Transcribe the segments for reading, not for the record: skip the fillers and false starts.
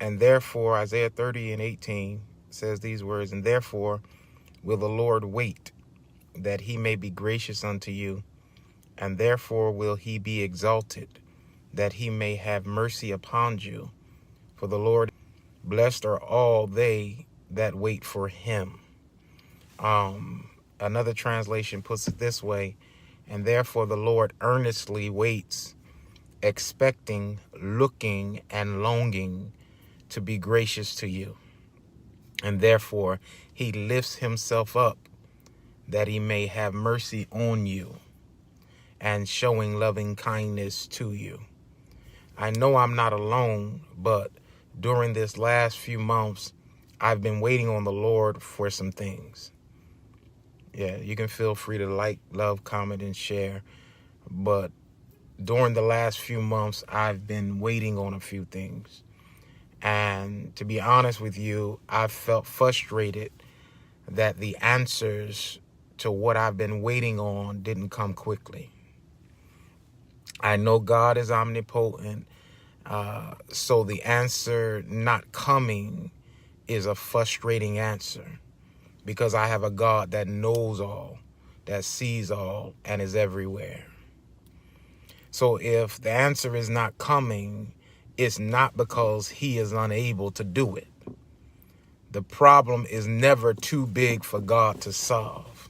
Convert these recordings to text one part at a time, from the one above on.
And therefore, Isaiah 30:18 says these words, and therefore will the Lord wait, that he may be gracious unto you, and therefore will he be exalted, that he may have mercy upon you. For the Lord, blessed are all they that wait for him. Another translation puts it this way, and therefore the Lord earnestly waits, expecting, looking, and longing to be gracious to you. And therefore he lifts himself up, that he may have mercy on you, and showing loving kindness to you. I know I'm not alone, but during this last few months, I've been waiting on the Lord for some things. Yeah, you can feel free to like, love, comment, and share. But during the last few months, I've been waiting on a few things. And to be honest with you, I've felt frustrated that the answers to what I've been waiting on didn't come quickly. I know God is omnipotent, so the answer not coming is a frustrating answer, because I have a God that knows all, that sees all, and is everywhere. So if the answer is not coming, it's not because he is unable to do it. The problem is never too big for God to solve.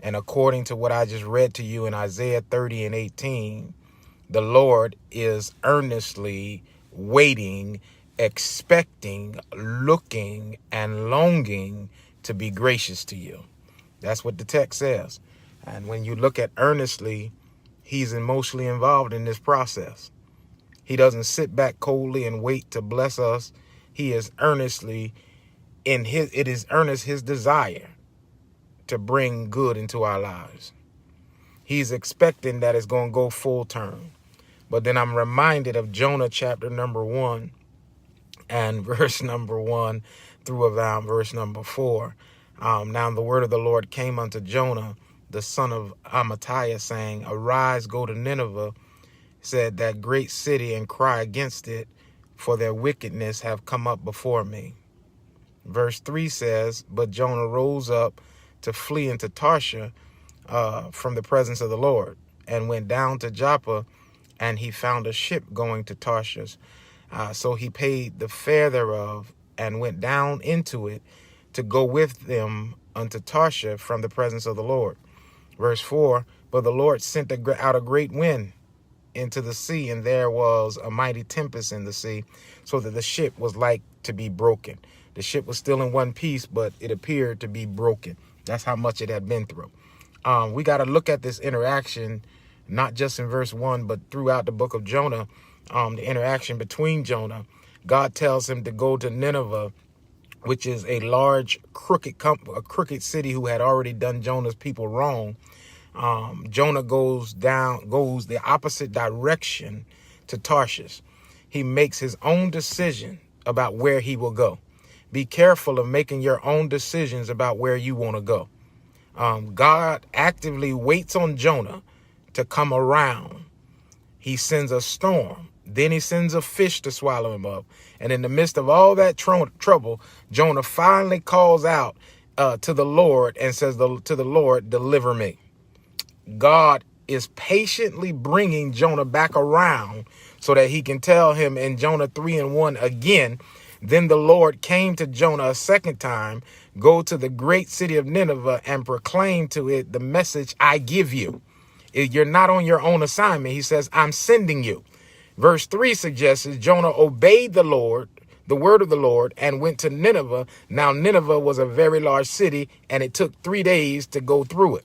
And according to what I just read to you in Isaiah 30:18, the Lord is earnestly waiting, expecting, looking, and longing to be gracious to you. That's what the text says. And when you look at earnestly, he's emotionally involved in this process. He doesn't sit back coldly and wait to bless us. He is earnestly it is earnest his desire to bring good into our lives. He's expecting that it's going to go full term. But then I'm reminded of Jonah chapter number 1 and verse number 1 through around verse number 4. Now the word of the Lord came unto Jonah, the son of Amittai, saying, arise, go to Nineveh, said that great city, and cry against it, for their wickedness have come up before me. Verse 3 says, but Jonah rose up to flee into Tarshish from the presence of the Lord, and went down to Joppa, and he found a ship going to Tarshish. So he paid the fare thereof, and went down into it to go with them unto Tarshish from the presence of the Lord. Verse 4, but the Lord sent out a great wind into the sea, and there was a mighty tempest in the sea, so that the ship was like to be broken. The ship was still in one piece, but it appeared to be broken. That's how much it had been through. We got to look at this interaction, not just in verse 1, but throughout the book of Jonah, the interaction between Jonah. God tells him to go to Nineveh, which is a large crooked city who had already done Jonah's people wrong. Jonah goes the opposite direction to Tarshish. He makes his own decision about where he will go. Be careful of making your own decisions about where you want to go. God actively waits on Jonah to come around. He sends a storm. Then he sends a fish to swallow him up. And in the midst of all that trouble, Jonah finally calls out to the Lord and says to the Lord, deliver me. God is patiently bringing Jonah back around so that he can tell him in Jonah 3:1 again. Then the Lord came to Jonah a second time, go to the great city of Nineveh and proclaim to it the message I give you. You're not on your own assignment. He says, I'm sending you. Verse 3 suggests Jonah obeyed the Lord, the word of the Lord, and went to Nineveh. Now, Nineveh was a very large city, and it took 3 days to go through it.